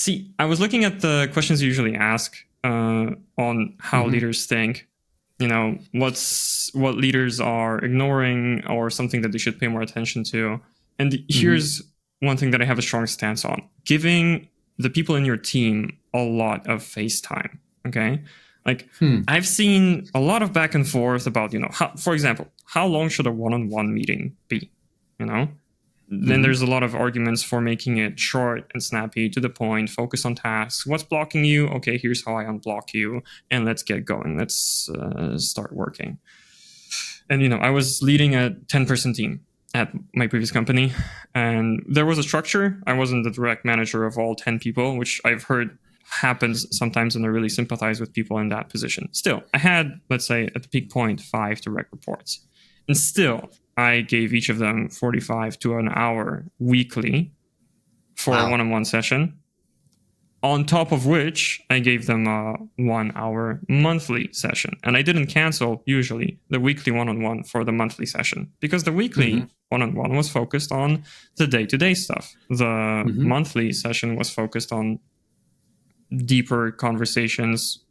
See, I was looking at the questions you usually ask on how leaders think. What leaders are ignoring or something that they should pay more attention to. And here's one thing that I have a strong stance on: giving the people in your team a lot of face time. Okay. Like I've seen a lot of back and forth about, for example, how long should a one-on-one meeting be? Then there's a lot of arguments for making it short and snappy, to the point, focus on tasks. What's blocking you? Okay, here's how I unblock you, and let's get going. Let's start working. And, I was leading a 10-person team at my previous company, and there was a structure. I wasn't the direct manager of all 10 people, which I've heard happens sometimes, and I really sympathize with people in that position. Still, I had, let's say, at the peak point, 5 direct reports. And still, I gave each of them 45 to an hour weekly for a one-on-one session, on top of which I gave them a 1 hour monthly session. And I didn't cancel, usually, the weekly one-on-one for the monthly session, because the weekly one-on-one was focused on the day-to-day stuff. The monthly session was focused on deeper conversations,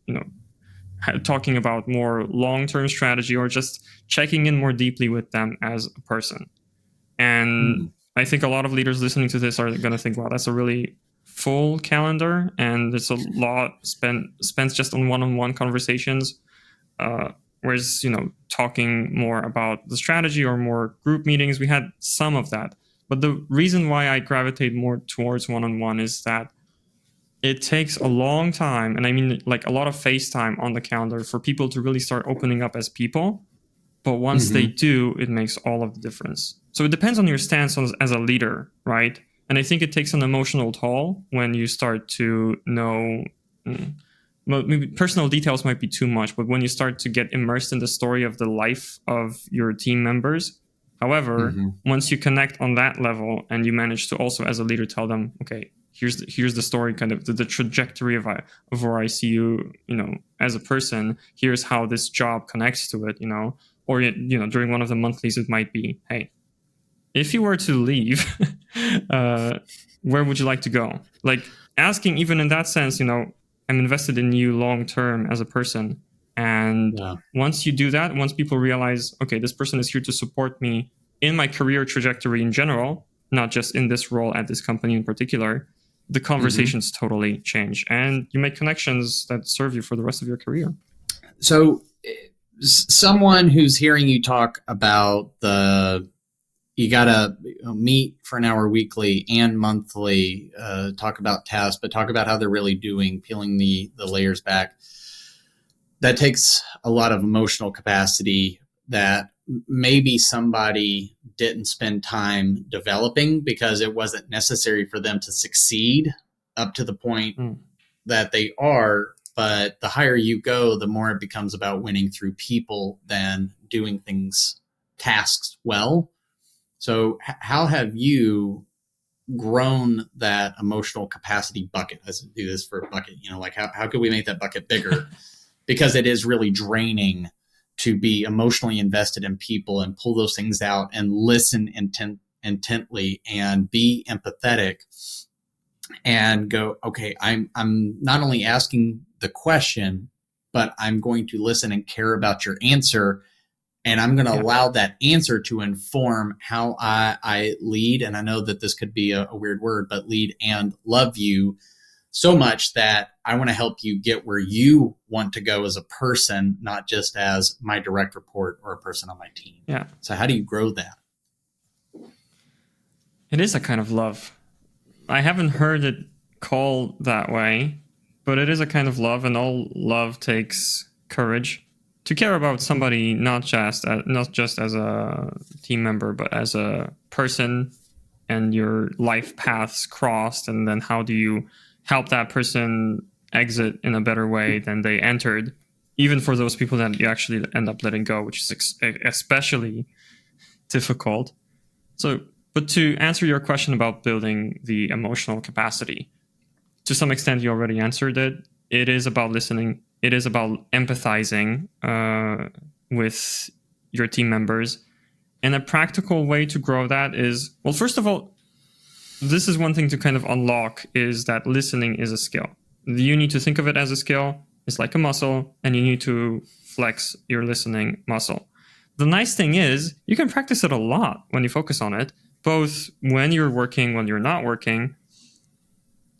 talking about more long-term strategy, or just checking in more deeply with them as a person. And I think a lot of leaders listening to this are going to think, wow, that's a really full calendar, and it's a lot spent just on one-on-one conversations. Whereas, talking more about the strategy or more group meetings, we had some of that. But the reason why I gravitate more towards one-on-one is that it takes a long time, and I mean like a lot of face time on the calendar, for people to really start opening up as people. But once they do, it makes all of the difference. So it depends on your stance as a leader, right? And I think it takes an emotional toll when you start to know, maybe personal details might be too much, but when you start to get immersed in the story of the life of your team members. However, once you connect on that level, and you manage to also, as a leader, tell them, okay, here's the story, kind of the trajectory of where I see you, as a person. Here's how this job connects to it, or, during one of the monthlies, it might be, hey, if you were to leave, where would you like to go? Like asking, even in that sense, I'm invested in you long term as a person. And once you do that, once people realize, okay, this person is here to support me in my career trajectory in general, not just in this role at this company in particular, the conversations totally change, and you make connections that serve you for the rest of your career. So someone who's hearing you talk about you got to meet for an hour weekly and monthly, talk about tasks, but talk about how they're really doing, peeling the layers back. That takes a lot of emotional capacity that maybe somebody didn't spend time developing because it wasn't necessary for them to succeed up to the point that they are. But the higher you go, the more it becomes about winning through people than doing tasks well. So how have you grown that emotional capacity bucket? Let's do this for a bucket, like how could we make that bucket bigger? Because it is really draining to be emotionally invested in people and pull those things out and listen intently and be empathetic and go, okay, I'm not only asking the question, but I'm going to listen and care about your answer. And I'm going to allow that answer to inform how I lead. And I know that this could be a weird word, but lead and love you so much that I want to help you get where you want to go as a person, not just as my direct report or a person on my team. Yeah. So how do you grow that? It is a kind of love. I haven't heard it called that way, but it is a kind of love, and all love takes courage to care about somebody, not just as a team member, but as a person, and your life paths crossed, and then how do you help that person exit in a better way than they entered, even for those people that you actually end up letting go, which is especially difficult. So, but to answer your question about building the emotional capacity, to some extent you already answered it. It is about listening. It is about empathizing with your team members. And a practical way to grow that is, well, first of all, this is one thing to kind of unlock, is that listening is a skill. You need to think of it as a skill. It's like a muscle, and you need to flex your listening muscle. The nice thing is you can practice it a lot when you focus on it, both when you're working, when you're not working.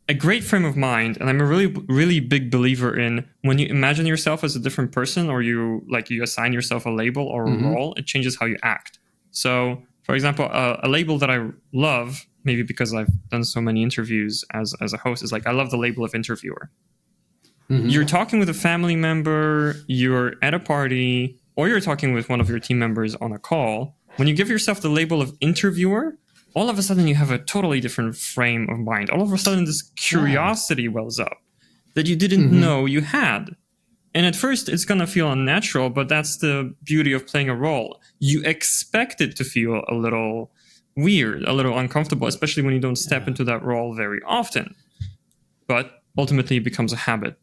A great frame of mind, and I'm a really, really big believer in when you imagine yourself as a different person, or you assign yourself a label or a role, it changes how you act. So, for example, a label that I love, maybe because I've done so many interviews as a host, is like I love the label of interviewer. You're talking with a family member, you're at a party, or you're talking with one of your team members on a call. When you give yourself the label of interviewer, all of a sudden you have a totally different frame of mind. All of a sudden this curiosity wells up that you didn't know you had. And at first it's going to feel unnatural, but that's the beauty of playing a role. You expect it to feel a little weird, a little uncomfortable, especially when you don't step into that role very often. But ultimately it becomes a habit.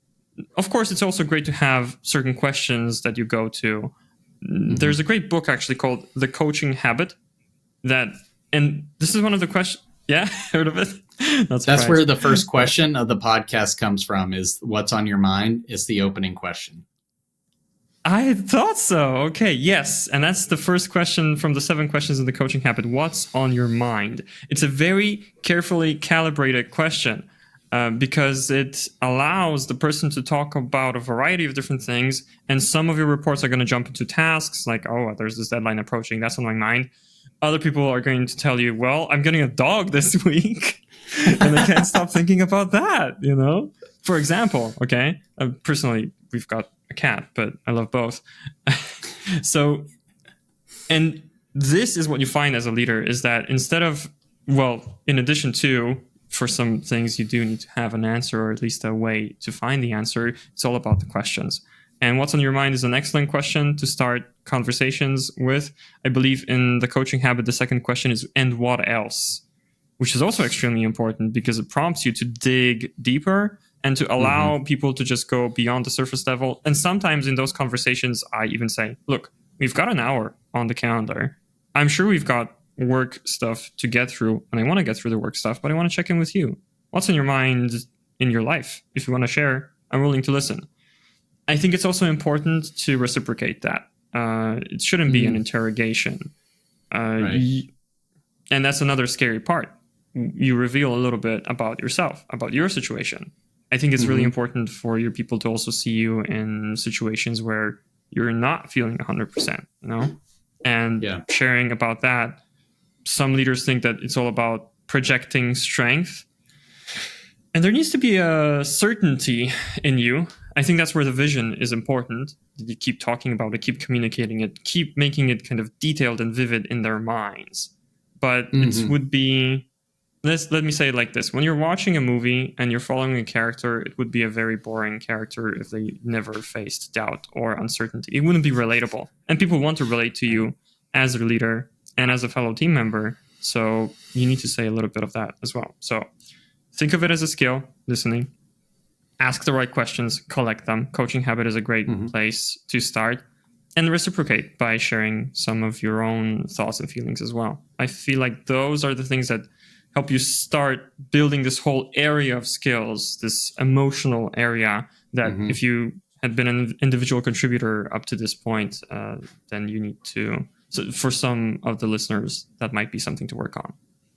Of course, it's also great to have certain questions that you go to. There's a great book actually called The Coaching Habit and this is one of the questions. Yeah, heard of it? That's where the first question of the podcast comes from, is what's on your mind is the opening question. I thought so. Okay, yes. And that's the first question from the 7 questions in The Coaching Habit. What's on your mind? It's a very carefully calibrated question because it allows the person to talk about a variety of different things. And some of your reports are going to jump into tasks like, oh, there's this deadline approaching. That's on my mind. Other people are going to tell you, well, I'm getting a dog this week and I can't stop thinking about that, you know? For example, okay? Personally, we've got a cat, but I love both. So, and this is what you find as a leader, is that instead of, well, in addition to, for some things you do need to have an answer or at least a way to find the answer, it's all about the questions. And what's on your mind is an excellent question to start conversations with. I believe in The Coaching Habit, the second question is, and what else? Which is also extremely important because it prompts you to dig deeper and to allow people to just go beyond the surface level. And sometimes in those conversations, I even say, look, we've got an hour on the calendar. I'm sure we've got work stuff to get through, and I want to get through the work stuff, but I want to check in with you. What's on your mind in your life? If you want to share, I'm willing to listen. I think it's also important to reciprocate that. It shouldn't be an interrogation. Right. And that's another scary part. You reveal a little bit about yourself, about your situation. I think it's really important for your people to also see you in situations where you're not feeling 100%, you know? And sharing about that. Some leaders think that it's all about projecting strength. And there needs to be a certainty in you. I think that's where the vision is important. You keep talking about it, keep communicating it, keep making it kind of detailed and vivid in their minds. But it would be, let me say it like this. When you're watching a movie and you're following a character, it would be a very boring character if they never faced doubt or uncertainty. It wouldn't be relatable. And people want to relate to you as a leader and as a fellow team member. So you need to say a little bit of that as well. So think of it as a skill, listening. Ask the right questions, collect them. Coaching Habit is a great place to start. And reciprocate by sharing some of your own thoughts and feelings as well. I feel like those are the things that help you start building this whole area of skills, this emotional area that if you had been an individual contributor up to this point, then you need to. So for some of the listeners, that might be something to work on.